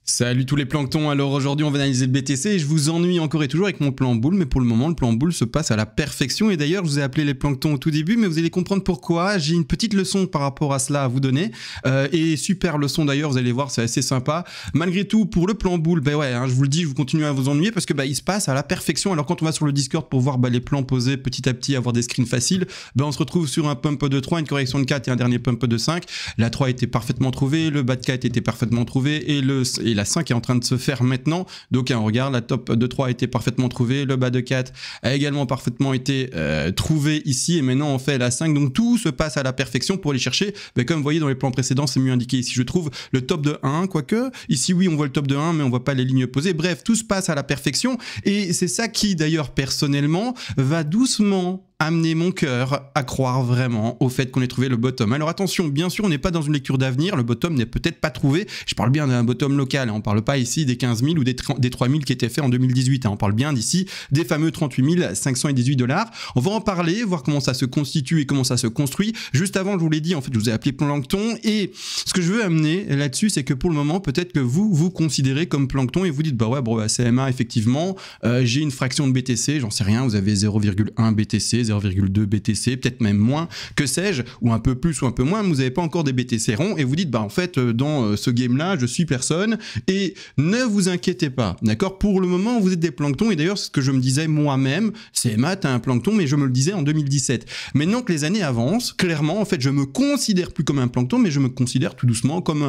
Salut tous les planctons, alors aujourd'hui on va analyser le BTC et je vous ennuie encore et toujours avec mon plan boule, mais pour le moment le plan boule se passe à la perfection et d'ailleurs je vous ai appelé les planctons au tout début mais vous allez comprendre pourquoi, j'ai une petite leçon par rapport à cela à vous donner et super leçon d'ailleurs, vous allez voir c'est assez sympa. Malgré tout pour le plan boule, ben ouais je vous le dis, je vous continue à vous ennuyer parce que il se passe à la perfection. Alors quand on va sur le Discord pour voir les plans posés petit à petit, avoir des screens faciles, on se retrouve sur un pump de 3, une correction de 4 et un dernier pump de 5. La 3 était parfaitement trouvée, le bas de 4 était parfaitement trouvé et la 5 est en train de se faire maintenant. Donc on regarde, la top de 3 a été parfaitement trouvée, le bas de 4 a également parfaitement été trouvé ici et maintenant on fait la 5. Donc tout se passe à la perfection pour aller chercher, comme vous voyez dans les plans précédents, c'est mieux indiqué ici je trouve, le top de 1, quoique ici oui on voit le top de 1 mais on voit pas les lignes posées. Bref, tout se passe à la perfection et c'est ça qui d'ailleurs personnellement va doucement amener mon cœur à croire vraiment au fait qu'on ait trouvé le bottom. Alors attention, bien sûr, on n'est pas dans une lecture d'avenir, le bottom n'est peut-être pas trouvé, je parle bien d'un bottom local, on parle pas ici des 15 000 ou des 3 000 qui étaient faits en 2018, on parle bien d'ici des fameux 38 518 $. On va en parler, voir comment ça se constitue et comment ça se construit. Juste avant, je vous l'ai dit, en fait, je vous ai appelé plancton et ce que je veux amener là-dessus, c'est que pour le moment, peut-être que vous considérez comme plancton et vous dites, CMA, effectivement, j'ai une fraction de BTC, j'en sais rien, vous avez 0,1 BTC, 0,2 BTC, peut-être même moins, que sais-je, ou un peu plus ou un peu moins, mais vous n'avez pas encore des BTC ronds, et vous dites, en fait, dans ce game-là, je suis personne, et ne vous inquiétez pas, d'accord? Pour le moment, vous êtes des planctons, et d'ailleurs, c'est ce que je me disais moi-même, CMA, t'as un plancton, mais je me le disais en 2017. Maintenant que les années avancent, clairement, en fait, je me considère plus comme un plancton, mais je me considère tout doucement comme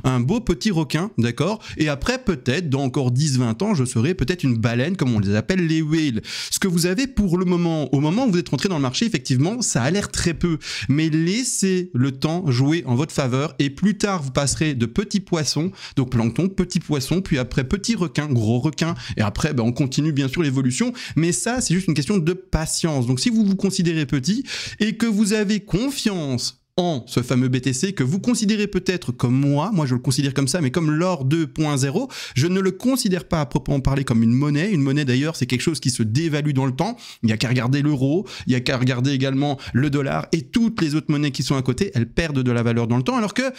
un beau petit requin, d'accord? Et après, peut-être, dans encore 10-20 ans, je serai peut-être une baleine, comme on les appelle, les whales. Ce que vous avez pour le moment, au moment où vous êtes rentré dans le marché, effectivement, ça a l'air très peu, mais laissez le temps jouer en votre faveur et plus tard, vous passerez de petits poissons, donc plancton, petits poissons, puis après petits requins, gros requins, et après, on continue bien sûr l'évolution, mais ça, c'est juste une question de patience. Donc si vous vous considérez petit et que vous avez confiance en ce fameux BTC que vous considérez peut-être comme moi je le considère comme ça, mais comme l'or 2.0, je ne le considère pas à proprement parler comme une monnaie. Une monnaie d'ailleurs, c'est quelque chose qui se dévalue dans le temps. Il n'y a qu'à regarder l'euro, il n'y a qu'à regarder également le dollar et toutes les autres monnaies qui sont à côté, elles perdent de la valeur dans le temps. Alors que,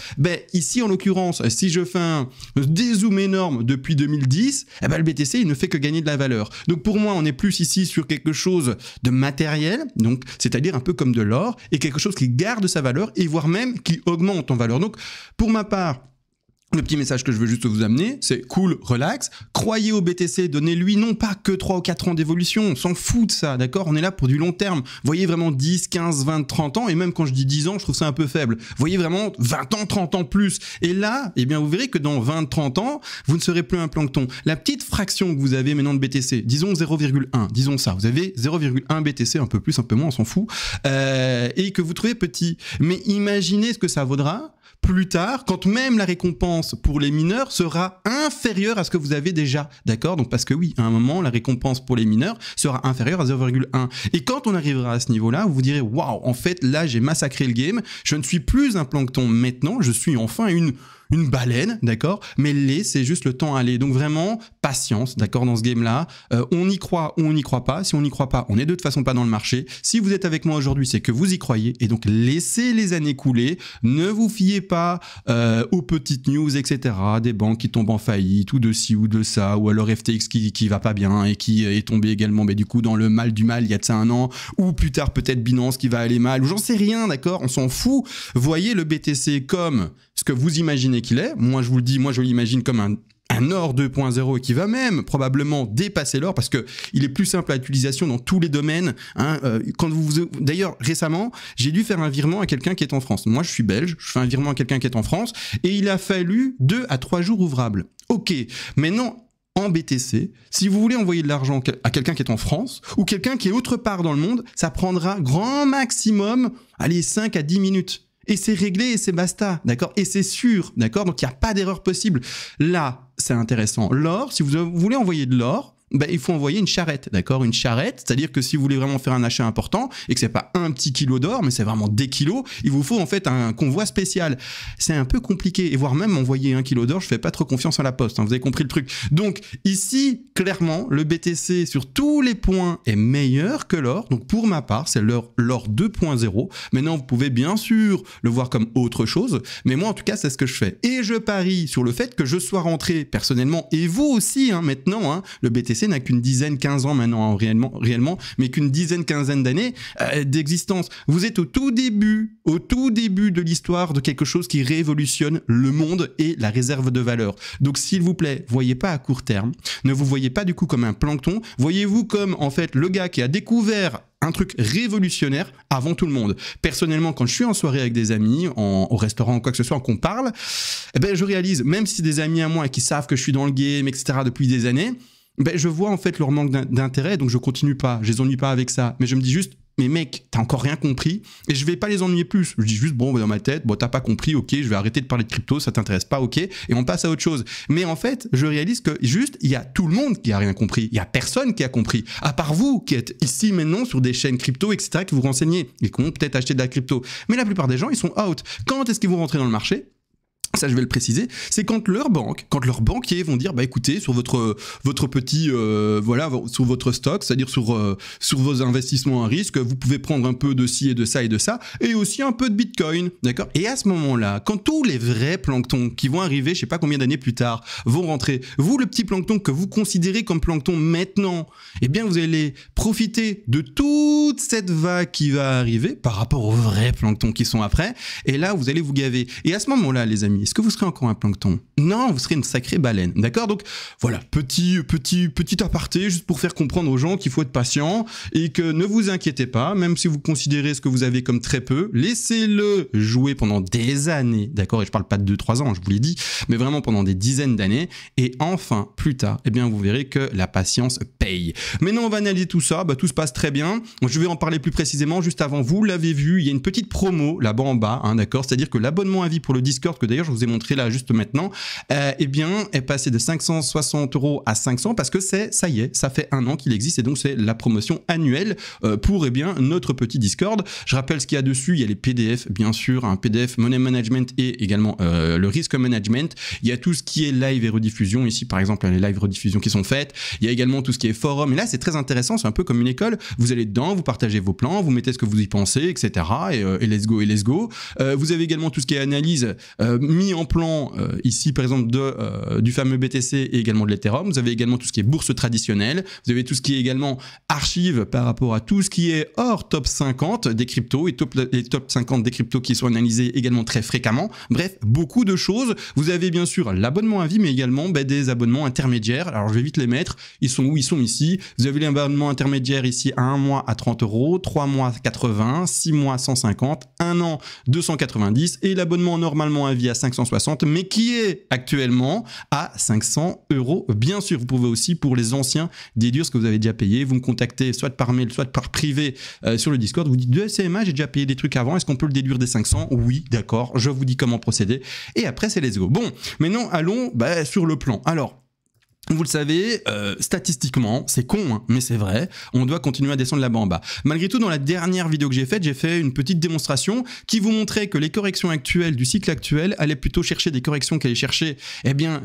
ici en l'occurrence, si je fais un dézoom énorme depuis 2010, le BTC il ne fait que gagner de la valeur. Donc pour moi, on est plus ici sur quelque chose de matériel, donc c'est-à-dire un peu comme de l'or et quelque chose qui garde sa valeur et voire même qui augmente en valeur. Donc, pour ma part, le petit message que je veux juste vous amener, c'est cool, relax, croyez au BTC, donnez-lui non pas que 3 ou 4 ans d'évolution, on s'en fout de ça, d'accord? On est là pour du long terme. Voyez vraiment 10, 15, 20, 30 ans, et même quand je dis 10 ans, je trouve ça un peu faible. Voyez vraiment 20 ans, 30 ans plus. Et là, vous verrez que dans 20, 30 ans, vous ne serez plus un plancton. La petite fraction que vous avez maintenant de BTC, disons 0,1, disons ça, vous avez 0,1 BTC, un peu plus, un peu moins, on s'en fout, et que vous trouvez petit. Mais imaginez ce que ça vaudra plus tard, quand même la récompense pour les mineurs sera inférieure à ce que vous avez déjà, d'accord? Donc parce que oui, à un moment, la récompense pour les mineurs sera inférieure à 0,1. Et quand on arrivera à ce niveau-là, vous vous direz, waouh, en fait, là, j'ai massacré le game, je ne suis plus un plancton maintenant, je suis enfin une baleine, d'accord? Mais laissez juste le temps aller. Donc vraiment, patience, d'accord, dans ce game-là. On y croit ou on n'y croit pas. Si on n'y croit pas, on est de toute façon pas dans le marché. Si vous êtes avec moi aujourd'hui, c'est que vous y croyez. Et donc, laissez les années couler. Ne vous fiez pas aux petites news, etc. Des banques qui tombent en faillite, ou de ci ou de ça, ou alors FTX qui va pas bien et qui est tombé également, du coup, dans le mal du mal il y a de ça un an, ou plus tard peut-être Binance qui va aller mal, ou j'en sais rien, d'accord? On s'en fout. Voyez le BTC comme ce que vous imaginez qu'il est. Moi, je vous le dis, moi, je l'imagine comme un or 2.0 et qui va même probablement dépasser l'or parce que il est plus simple à l'utilisation dans tous les domaines. D'ailleurs, récemment, j'ai dû faire un virement à quelqu'un qui est en France. Moi, je suis belge, je fais un virement à quelqu'un qui est en France et il a fallu 2 à 3 jours ouvrables. Ok, maintenant, en BTC, si vous voulez envoyer de l'argent à quelqu'un qui est en France ou quelqu'un qui est autre part dans le monde, ça prendra grand maximum, 5 à 10 minutes. Et c'est réglé et c'est basta, d'accord? Et c'est sûr, d'accord? Donc il n'y a pas d'erreur possible. Là, c'est intéressant. L'or, si vous voulez envoyer de l'or, il faut envoyer une charrette, d'accord? Une charrette, c'est-à-dire que si vous voulez vraiment faire un achat important et que c'est pas un petit kilo d'or, mais c'est vraiment des kilos, il vous faut en fait un convoi spécial. C'est un peu compliqué, et voire même envoyer 1 kilo d'or, je fais pas trop confiance à la poste, hein, vous avez compris le truc. Donc ici, clairement, le BTC sur tous les points est meilleur que l'or. Donc pour ma part, c'est l'or 2.0. Maintenant, vous pouvez bien sûr le voir comme autre chose, mais moi en tout cas, c'est ce que je fais. Et je parie sur le fait que je sois rentré personnellement, et vous aussi, hein, maintenant, hein, le BTC n'a qu'une dizaine, 15 ans maintenant, réellement, mais qu'une dizaine, quinzaine d'années d'existence. Vous êtes au tout début de l'histoire de quelque chose qui révolutionne le monde et la réserve de valeur. Donc, s'il vous plaît, voyez pas à court terme, ne vous voyez pas du coup comme un plancton, voyez-vous comme, en fait, le gars qui a découvert un truc révolutionnaire avant tout le monde. Personnellement, quand je suis en soirée avec des amis, au restaurant ou quoi que ce soit, qu'on parle, je réalise, même si c'est des amis à moi qui savent que je suis dans le game, etc. depuis des années, je vois en fait leur manque d'intérêt, donc je continue pas, je les ennuie pas avec ça, mais je me dis juste, mais mec, t'as encore rien compris, et je vais pas les ennuyer plus. Je dis juste, bon, dans ma tête, bon, t'as pas compris, ok, je vais arrêter de parler de crypto, ça t'intéresse pas, ok, et on passe à autre chose. Mais en fait, je réalise que juste, il y a tout le monde qui a rien compris, il y a personne qui a compris, à part vous qui êtes ici maintenant sur des chaînes crypto, etc., qui vous renseignez, et qui vont peut-être acheter de la crypto. Mais la plupart des gens, ils sont out. Quand est-ce qu'ils vont rentrer dans le marché ? Ça, je vais le préciser, c'est quand leurs banquiers vont dire, écoutez, sur votre petit, sur votre stock, c'est-à-dire sur vos investissements à risque, vous pouvez prendre un peu de ci et de ça, et aussi un peu de Bitcoin, d'accord? Et à ce moment-là, quand tous les vrais planctons qui vont arriver, je sais pas combien d'années plus tard, vont rentrer, vous, le petit plancton que vous considérez comme plancton maintenant, eh bien, vous allez profiter de toute cette vague qui va arriver par rapport aux vrais planctons qui sont après, et là, vous allez vous gaver. Et à ce moment-là, les amis, est-ce que vous serez encore un plancton? Non, vous serez une sacrée baleine, d'accord? Donc voilà, petit aparté, juste pour faire comprendre aux gens qu'il faut être patient et que ne vous inquiétez pas, même si vous considérez ce que vous avez comme très peu, laissez-le jouer pendant des années, d'accord? Et je parle pas de 2-3 ans, je vous l'ai dit, mais vraiment pendant des dizaines d'années, et enfin, plus tard, eh bien vous verrez que la patience paye. Maintenant, on va analyser tout ça, tout se passe très bien, je vais en parler plus précisément juste avant, vous l'avez vu, il y a une petite promo là-bas en bas, hein, d'accord? C'est-à-dire que l'abonnement à vie pour le Discord, que d'ailleurs je vous ai montré là juste maintenant, est passé de 560 € à 500 parce que ça y est, ça fait 1 an qu'il existe et donc c'est la promotion annuelle pour notre petit Discord. Je rappelle ce qu'il y a dessus, il y a les PDF bien sûr, un PDF Money Management et également le Risk Management. Il y a tout ce qui est live et rediffusion, ici par exemple les live rediffusions qui sont faites. Il y a également tout ce qui est forum et là c'est très intéressant, c'est un peu comme une école, vous allez dedans, vous partagez vos plans, vous mettez ce que vous y pensez, etc. et let's go. Vous avez également tout ce qui est analyse mis en plan ici par exemple du fameux BTC et également de l'Ethereum. Vous avez également tout ce qui est bourse traditionnelle, vous avez tout ce qui est également archives par rapport à tout ce qui est hors top 50 des cryptos et top 50 des cryptos qui sont analysés également très fréquemment. Bref, beaucoup de choses. Vous avez bien sûr l'abonnement à vie mais également des abonnements intermédiaires. Alors je vais vite les mettre, ils sont où? Ils sont ici. Vous avez l'abonnement intermédiaire ici à 1 mois à 30 €, 3 mois 80, 6 mois 150, 1 an 290 et l'abonnement normalement à vie à 560 mais qui est actuellement à 500 €. Bien sûr, vous pouvez aussi pour les anciens déduire ce que vous avez déjà payé. Vous me contactez soit par mail, soit par privé sur le Discord. Vous dites de SMA, j'ai déjà payé des trucs avant. Est-ce qu'on peut le déduire des 500? Oui, d'accord. Je vous dis comment procéder. Et après, c'est let's go. Bon, maintenant, allons sur le plan. Alors, vous le savez, statistiquement, c'est con, hein, mais c'est vrai, on doit continuer à descendre là-bas en bas. Malgré tout, dans la dernière vidéo que j'ai faite, j'ai fait une petite démonstration qui vous montrait que les corrections actuelles du cycle actuel allaient plutôt chercher des corrections qui allaient chercher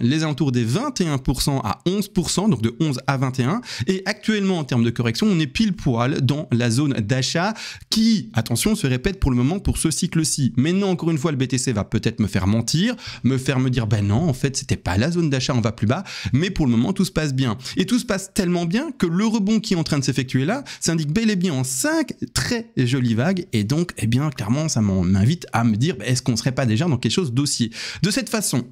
les alentours des 21% à 11%, donc de 11 à 21. Et actuellement, en termes de correction, on est pile poil dans la zone d'achat qui, attention, se répète pour le moment pour ce cycle-ci. Mais non, encore une fois, le BTC va peut-être me faire mentir, me dire, non, en fait, c'était pas la zone d'achat, on va plus bas, mais pour le moment, tout se passe bien. Et tout se passe tellement bien que le rebond qui est en train de s'effectuer là s'indique bel et bien en 5 très jolies vagues. Et donc, clairement, ça m'invite à me dire, est-ce qu'on serait pas déjà dans quelque chose d'haussier? De cette façon,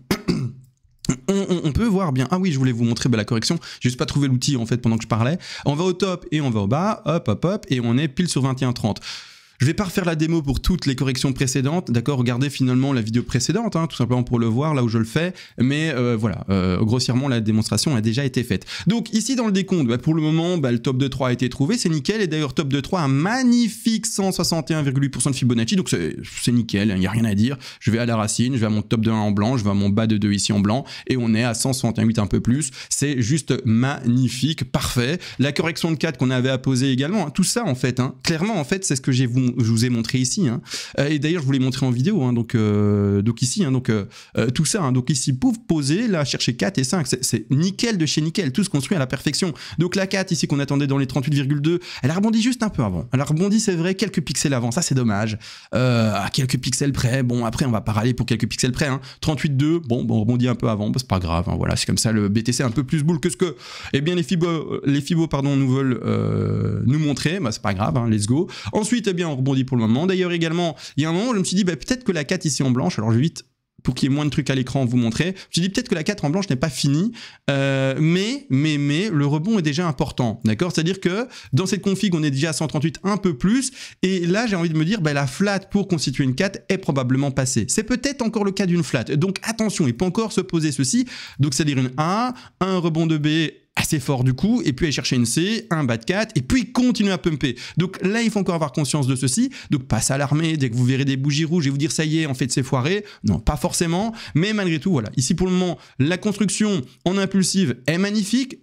on peut voir bien. Ah oui, je voulais vous montrer la correction. J'ai juste pas trouvé l'outil en fait pendant que je parlais. On va au top et on va au bas. Hop, et on est pile sur 21,30. Je vais pas refaire la démo pour toutes les corrections précédentes, d'accord, regardez finalement la vidéo précédente, hein, tout simplement pour le voir là où je le fais, mais voilà, grossièrement la démonstration a déjà été faite. Donc ici dans le décompte, bah, pour le moment, bah, le top de 3 a été trouvé, c'est nickel, et d'ailleurs top de 3 un magnifique 161,8% de Fibonacci, donc c'est nickel, il n'y a rien à dire. Je vais à la racine, je vais à mon top de 1 en blanc, je vais à mon bas de 2 ici en blanc, et on est à 161,8 un peu plus, c'est juste magnifique, parfait. La correction de 4 qu'on avait à poser également, hein, tout ça en fait, hein, clairement en fait c'est ce que je vous ai montré ici, hein. Et d'ailleurs je vous l'ai montré en vidéo, hein, donc ici, hein, tout ça, hein, donc ici pour poser, là chercher 4 et 5, c'est nickel de chez nickel, tout se construit à la perfection. Donc la 4 ici qu'on attendait dans les 38,2, elle a rebondi juste un peu avant, elle a rebondi c'est vrai quelques pixels avant, ça c'est dommage, à quelques pixels près, bon après on va pas râler pour quelques pixels près, hein. 38,2, bon on rebondit un peu avant, bah, c'est pas grave, hein, voilà, c'est comme ça, le BTC un peu plus boule que ce que eh bien les Fibo pardon, nous veulent nous montrer, bah, c'est pas grave, hein, let's go. Ensuite, eh bien, on rebondit pour le moment. D'ailleurs, également, il y a un moment où je me suis dit, bah, peut-être que la 4 ici en blanche, alors je vais vite, pour qu'il y ait moins de trucs à l'écran, vous montrer. Je me suis dit, peut-être que la 4 en blanche n'est pas finie, mais le rebond est déjà important, d'accord? C'est-à-dire que dans cette config, on est déjà à 138 un peu plus, et là, j'ai envie de me dire, bah, la flat pour constituer une 4 est probablement passée. C'est peut-être encore le cas d'une flat, donc attention, il peut encore se poser ceci, donc c'est-à-dire une A, un rebond de B, assez fort du coup, et puis aller chercher une C, un bas de 4, et puis continuer à pumper. Donc là, il faut encore avoir conscience de ceci, donc pas s'alarmer dès que vous verrez des bougies rouges et vous dire ça y est, en fait c'est foiré, non, pas forcément, mais malgré tout, voilà. Ici pour le moment, la construction en impulsive est magnifique.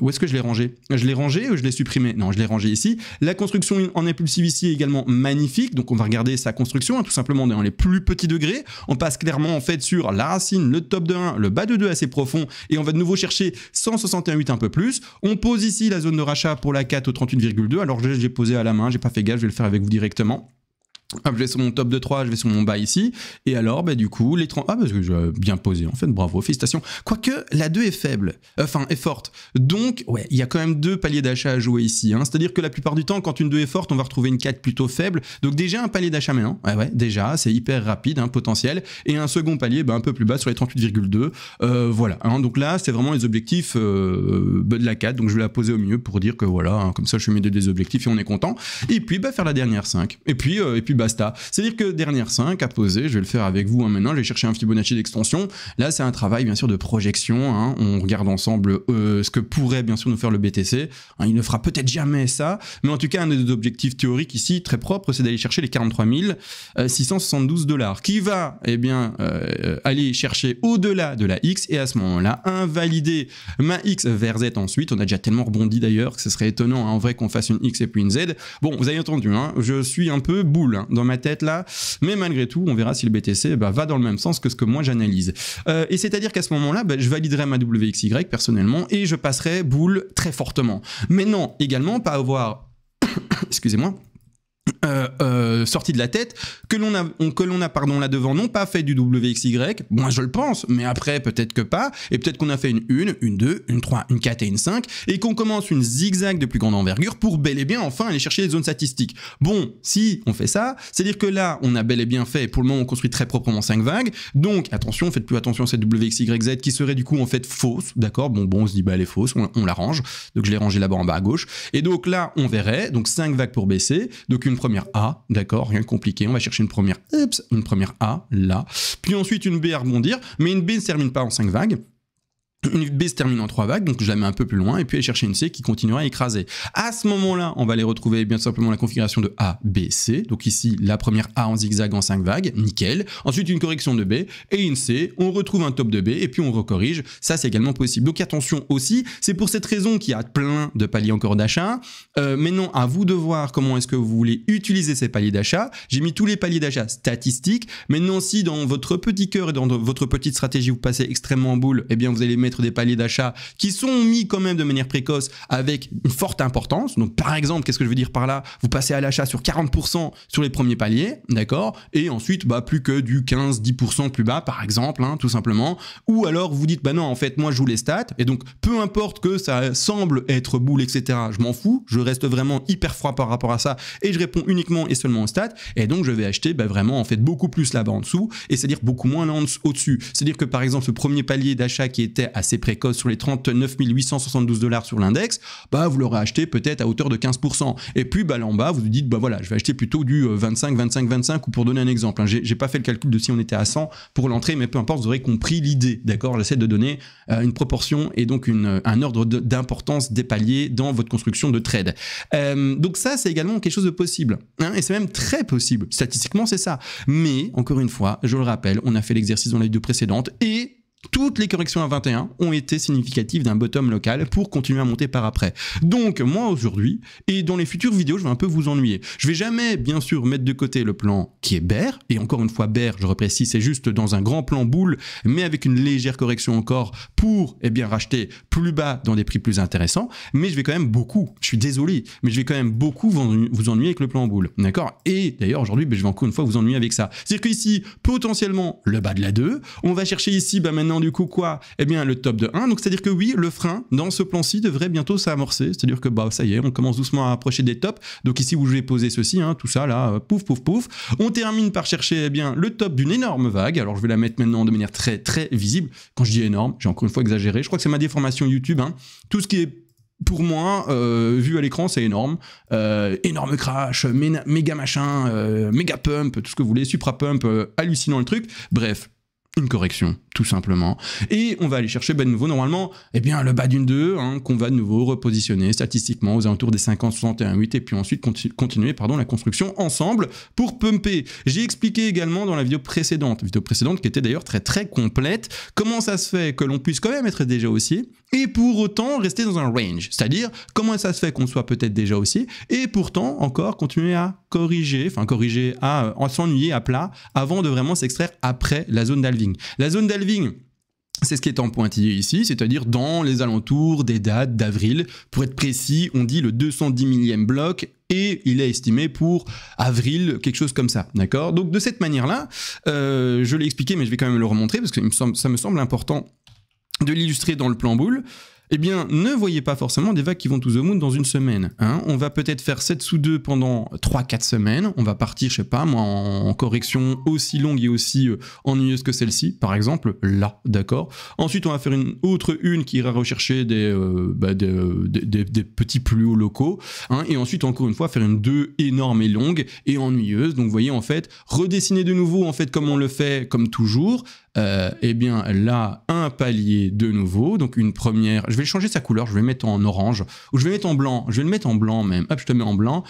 Où est-ce que je l'ai rangé? Je l'ai rangé ou je l'ai supprimé? Non, je l'ai rangé ici. La construction en impulsive ici est également magnifique, donc on va regarder sa construction, hein, tout simplement dans les plus petits degrés. On passe clairement en fait sur la racine, le top de 1, le bas de 2 assez profond, et on va de nouveau chercher 161,8 un peu plus. On pose ici la zone de rachat pour la 4 au 38,2, alors j'ai posé à la main, j'ai pas fait gaffe, je vais le faire avec vous directement. Hop, je vais sur mon top de 3, je vais sur mon bas ici, et alors, bah, du coup, les 30... Ah, parce que j'ai bien posé, en fait, bravo, félicitations. Quoique, la 2 est faible, enfin, est forte. Donc, ouais, il y a quand même 2 paliers d'achat à jouer ici, hein. C'est-à-dire que la plupart du temps, quand une 2 est forte, on va retrouver une 4 plutôt faible. Donc, déjà, un palier d'achat maintenant, ouais, déjà, c'est hyper rapide, hein, potentiel. Et un second palier, bah, un peu plus bas, sur les 38,2. Voilà, hein, donc là, c'est vraiment les objectifs de la 4, donc je vais la poser au milieu pour dire que voilà, hein, comme ça, je mets des objectifs et on est content. Et puis, bah, faire la dernière 5. Et puis basta. C'est-à-dire que dernière 5 à poser, je vais le faire avec vous, hein, maintenant, je vais chercher un Fibonacci d'extension. Là, c'est un travail bien sûr de projection, hein. On regarde ensemble ce que pourrait bien sûr nous faire le BTC. Hein, il ne fera peut-être jamais ça, mais en tout cas, un des objectifs théoriques ici, très propre, c'est d'aller chercher les 43 672 $, qui va eh bien, aller chercher au-delà de la X, et à ce moment-là, invalider ma X vers Z ensuite. On a déjà tellement rebondi d'ailleurs que ce serait étonnant, hein, en vrai, qu'on fasse une X et puis une Z. Bon, vous avez entendu, hein, je suis un peu boule, hein, dans ma tête là, mais malgré tout, on verra si le BTC va dans le même sens que ce que moi j'analyse. Et c'est-à-dire qu'à ce moment-là, je validerai ma WXY personnellement et je passerai boule très fortement. Mais non, également, pas avoir, excusez-moi, sorti de la tête, que l'on a pardon là devant non pas fait du WXY, moi je le pense, mais après peut-être que pas, et peut-être qu'on a fait une 1, une 2, une 3, une 4 et une 5, et qu'on commence une zigzag de plus grande envergure pour bel et bien enfin aller chercher les zones statistiques. Bon, si on fait ça, c'est-à-dire que là on a bel et bien fait, et pour le moment on construit très proprement 5 vagues, donc attention, faites plus attention à cette WXYZ qui serait du coup en fait fausse, d'accord, bon on se dit bah elle est fausse, on la range, donc je l'ai rangée là-bas en bas à gauche, et donc là on verrait, donc 5 vagues pour baisser, donc une première A, d'accord, rien de compliqué, on va chercher une première A, là, puis ensuite une B à rebondir, mais une B ne se termine pas en 5 vagues, une B se termine en 3 vagues, donc je la mets un peu plus loin, et puis aller chercher une C qui continuera à écraser. À ce moment-là, on va aller retrouver bien simplement la configuration de A, B, C, donc ici la première A en zigzag en 5 vagues, nickel, ensuite une correction de B, et une C, on retrouve un top de B, et puis on recorrige, ça c'est également possible. Donc attention aussi, c'est pour cette raison qu'il y a plein de paliers encore d'achat, maintenant à vous de voir comment est-ce que vous voulez utiliser ces paliers d'achat. J'ai mis tous les paliers d'achat statistiques, maintenant si dans votre petit cœur et dans votre petite stratégie vous passez extrêmement boule, eh bien vous allez mettre des paliers d'achat qui sont mis quand même de manière précoce avec une forte importance. Donc par exemple, qu'est-ce que je veux dire par là? Vous passez à l'achat sur 40% sur les premiers paliers, d'accord, et ensuite plus que du 15-10% plus bas par exemple, hein, tout simplement, ou alors vous dites bah non en fait moi je joue les stats, et donc peu importe que ça semble être boule etc, je m'en fous, je reste vraiment hyper froid par rapport à ça et je réponds uniquement et seulement aux stats, et donc je vais acheter vraiment en fait beaucoup plus là-bas en dessous, et c'est-à-dire beaucoup moins là au-dessus. C'est-à-dire que par exemple ce premier palier d'achat qui était à assez précoce sur les 39 872 $ sur l'index, bah vous l'aurez acheté peut-être à hauteur de 15%. Et puis bah là en bas, vous vous dites bah voilà, je vais acheter plutôt du 25, 25, 25, ou pour donner un exemple, hein, j'ai pas fait le calcul de si on était à 100 pour l'entrée, mais peu importe, vous aurez compris l'idée, d'accord? J'essaie de donner une proportion et donc un ordre d'importance des paliers dans votre construction de trade. Donc ça, c'est également quelque chose de possible, hein, et c'est même très possible. Statistiquement, c'est ça. Mais, encore une fois, je le rappelle, on a fait l'exercice dans la vidéo précédente et toutes les corrections à 21 ont été significatives d'un bottom local pour continuer à monter par après. Donc, moi, aujourd'hui, et dans les futures vidéos, je vais un peu vous ennuyer. Je vais jamais, bien sûr, mettre de côté le plan qui est bear, et encore une fois, bear, je reprécise, c'est juste dans un grand plan boule, mais avec une légère correction encore pour, eh bien, racheter plus bas dans des prix plus intéressants, mais je vais quand même beaucoup, je suis désolé, mais je vais quand même beaucoup vous ennuyer avec le plan boule, d'accord? Et d'ailleurs, aujourd'hui, je vais encore une fois vous ennuyer avec ça. C'est-à-dire qu'ici, potentiellement, le bas de la 2, on va chercher ici, maintenant, du coup, quoi? Eh bien, le top de 1. Donc, c'est-à-dire que oui, le frein, dans ce plan-ci, devrait bientôt s'amorcer. C'est-à-dire que, bah, ça y est, on commence doucement à approcher des tops. Donc, ici, où je vais poser ceci, hein, tout ça, là, pouf, pouf, pouf. On termine par chercher, eh bien, le top d'une énorme vague. Alors, je vais la mettre maintenant de manière très, très visible. Quand je dis énorme, j'ai encore une fois exagéré. Je crois que c'est ma déformation YouTube, hein. Tout ce qui est pour moi, vu à l'écran, c'est énorme. Énorme crash, méga machin, méga pump, tout ce que vous voulez, supra pump, hallucinant le truc. Bref, une correction, tout simplement. Et on va aller chercher de nouveau, normalement, eh bien, le bas d'une 2, hein, qu'on va de nouveau repositionner statistiquement aux alentours des 50, 61, 8, et puis ensuite continuer la construction ensemble pour pumper. J'ai expliqué également dans la vidéo précédente qui était d'ailleurs très très complète, comment ça se fait que l'on puisse quand même être déjà haussier et pour autant rester dans un range. C'est-à-dire, comment ça se fait qu'on soit peut-être déjà haussier et pourtant encore continuer à corriger, à s'ennuyer à plat avant de vraiment s'extraire après la zone d'halving. La zone d'halving, c'est ce qui est en pointillé ici, c'est-à-dire dans les alentours des dates d'avril. Pour être précis, on dit le 210 millième bloc et il est estimé pour avril, quelque chose comme ça, d'accord? Donc de cette manière-là, je l'ai expliqué, mais je vais quand même le remontrer parce que ça me semble important de l'illustrer dans le plan boule. Eh bien, ne voyez pas forcément des vagues qui vont to the moon dans une semaine. Hein. On va peut-être faire 7 sous 2 pendant 3-4 semaines. On va partir, je sais pas, moi, en correction aussi longue et aussi ennuyeuse que celle-ci, par exemple, là, d'accord. Ensuite, on va faire une autre qui ira rechercher des petits plus hauts locaux. Hein. Et ensuite, encore une fois, faire une 2 énorme et longue et ennuyeuse. Donc, vous voyez, en fait, redessiner de nouveau, en fait, comme on le fait, comme toujours. Eh bien, là, un palier de nouveau. Donc, une première... Je vais changer sa couleur, je vais le mettre en orange, ou je vais mettre en blanc, je vais le mettre en blanc même. Hop, je te mets en blanc.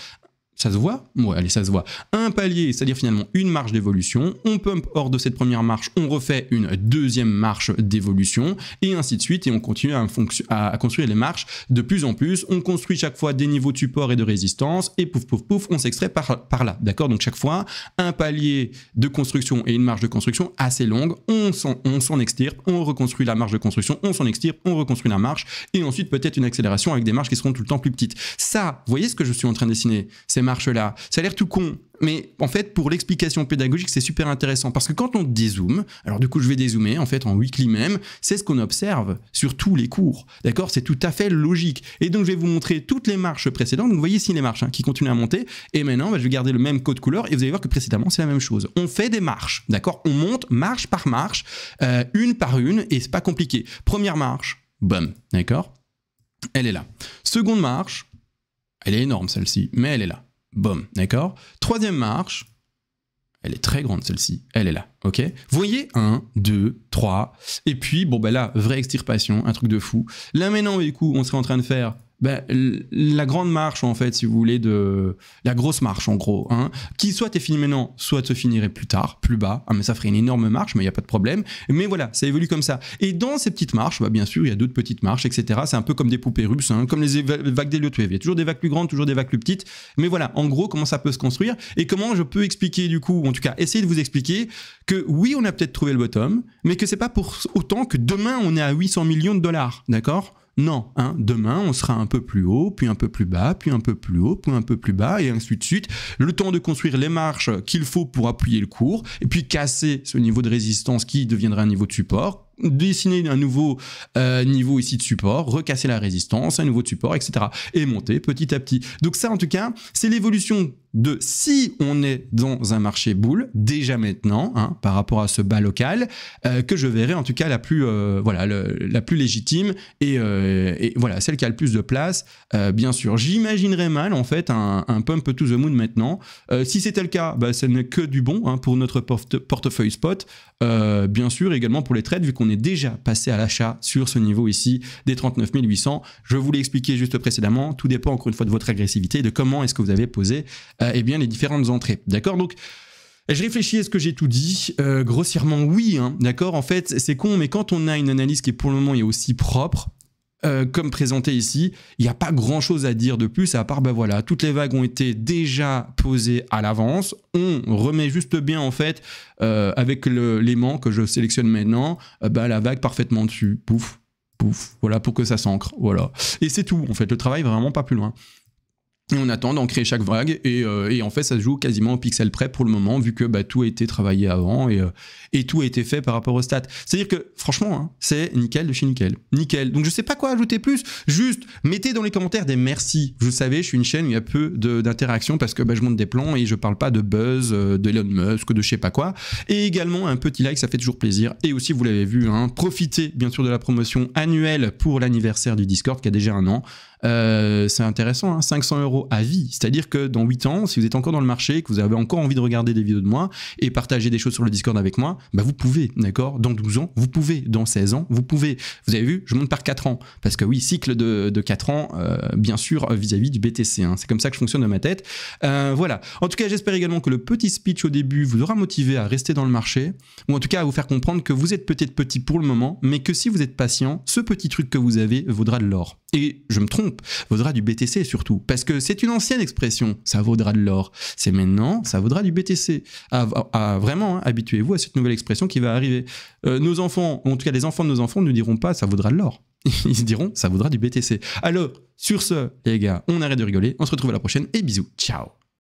Ça se voit? Ouais, allez, ça se voit. Un palier, c'est-à-dire finalement une marche d'évolution. On pump hors de cette première marche, on refait une deuxième marche d'évolution, et ainsi de suite, et on continue à construire les marches de plus en plus. On construit chaque fois des niveaux de support et de résistance, et pouf, pouf, pouf, on s'extrait par là, d'accord? Donc chaque fois, un palier de construction et une marche de construction assez longue, on s'en extirpe, on reconstruit la marche de construction, on s'en extirpe, on reconstruit la marche, et ensuite peut-être une accélération avec des marches qui seront tout le temps plus petites. Ça, vous voyez ce que je suis en train de dessiner? Ces marches-là, ça a l'air tout con, mais en fait, pour l'explication pédagogique, c'est super intéressant, parce que quand on dézoome, alors du coup, je vais dézoomer, en fait, en weekly même, c'est ce qu'on observe sur tous les cours, d'accord? C'est tout à fait logique, et donc je vais vous montrer toutes les marches précédentes, donc vous voyez ici les marches qui continuent à monter, et maintenant, je vais garder le même code couleur, et vous allez voir que précédemment, c'est la même chose. On fait des marches, d'accord? On monte marche par marche, une par une, et c'est pas compliqué. Première marche, boum, d'accord? Elle est là. Seconde marche, elle est énorme celle-ci, mais elle est là. Boum, d'accord? Troisième marche, elle est très grande celle-ci, elle est là, ok? Vous voyez, 1, 2, 3, et puis, bon ben là, vraie extirpation, un truc de fou. Là maintenant, du coup, on serait en train de faire la grande marche, en fait, si vous voulez, la grosse marche, en gros, hein, qui soit est finie maintenant, soit se finirait plus tard, plus bas, hein, mais ça ferait une énorme marche, mais il n'y a pas de problème. Mais voilà, ça évolue comme ça. Et dans ces petites marches, bien sûr, il y a d'autres petites marches, etc. C'est un peu comme des poupées russes, hein, comme les vagues d'Elliott Wave. Il y a toujours des vagues plus grandes, toujours des vagues plus petites. Mais voilà, en gros, comment ça peut se construire et comment je peux expliquer, du coup, en tout cas, essayer de vous expliquer que oui, on a peut-être trouvé le bottom, mais que c'est pas pour autant que demain, on est à 800 millions de dollars, d'accord? Non, hein, demain, on sera un peu plus haut, puis un peu plus bas, puis un peu plus haut, puis un peu plus bas, et ainsi de suite. Le temps de construire les marches qu'il faut pour appuyer le cours, et puis casser ce niveau de résistance qui deviendra un niveau de support, dessiner un nouveau niveau ici de support, recasser la résistance, un nouveau de support, etc. Et monter petit à petit. Donc ça, en tout cas, c'est l'évolution de si on est dans un marché bull, déjà maintenant, hein, par rapport à ce bas local, que je verrai en tout cas la plus, voilà, la plus légitime et voilà, celle qui a le plus de place. Bien sûr, j'imaginerais mal en fait un pump to the moon maintenant. Si c'était le cas, bah, ce n'est que du bon, hein, pour notre portefeuille spot. Bien sûr, également pour les trades, vu qu'on est déjà passé à l'achat sur ce niveau ici des 39 800. Je vous l'ai expliqué juste précédemment, tout dépend encore une fois de votre agressivité et de comment est-ce que vous avez posé eh bien, les différentes entrées. D'accord? Donc, je réfléchis, est-ce que j'ai tout dit? Grossièrement, oui. Hein, d'accord? En fait, c'est con, mais quand on a une analyse qui, pour le moment, est aussi propre, comme présenté ici, il n'y a pas grand-chose à dire de plus, à part, ben voilà, toutes les vagues ont été déjà posées à l'avance. On remet juste bien, en fait, avec l'aimant que je sélectionne maintenant, la vague parfaitement dessus. Pouf, pouf, voilà, pour que ça s'ancre. Voilà. Et c'est tout, en fait. Le travail, vraiment pas plus loin. Et on attend d'ancrer chaque vague et en fait ça se joue quasiment au pixel près pour le moment vu que bah, tout a été travaillé avant et tout a été fait par rapport aux stats. C'est-à-dire que franchement hein, c'est nickel de chez nickel. Nickel. Donc je sais pas quoi ajouter plus, juste mettez dans les commentaires des merci. Vous savez je suis une chaîne où il y a peu d'interaction parce que bah, je monte des plans et je parle pas de buzz, de Elon Musk, de je sais pas quoi. Et également un petit like ça fait toujours plaisir. Et aussi vous l'avez vu, hein, profitez bien sûr de la promotion annuelle pour l'anniversaire du Discord qui a déjà 1 an. C'est intéressant, hein, 500 € à vie. C'est-à-dire que dans 8 ans, si vous êtes encore dans le marché, que vous avez encore envie de regarder des vidéos de moi et partager des choses sur le Discord avec moi, bah vous pouvez, d'accord? Dans 12 ans, vous pouvez. Dans 16 ans, vous pouvez. Vous avez vu, je monte par 4 ans. Parce que oui, cycle de 4 ans, bien sûr, vis-à-vis du BTC. Hein. C'est comme ça que je fonctionne dans ma tête. Voilà. En tout cas, j'espère également que le petit speech au début vous aura motivé à rester dans le marché, ou en tout cas à vous faire comprendre que vous êtes peut-être petit pour le moment, mais que si vous êtes patient, ce petit truc que vous avez vaudra de l'or. Et je me trompe, vaudra du BTC surtout, parce que c'est une ancienne expression, ça vaudra de l'or. C'est maintenant, ça vaudra du BTC. Vraiment, hein, habituez-vous à cette nouvelle expression qui va arriver. Nos enfants, en tout cas les enfants de nos enfants, ne diront pas ça vaudra de l'or. Ils se diront ça vaudra du BTC. Alors, sur ce, les gars, on arrête de rigoler, on se retrouve à la prochaine et bisous, ciao.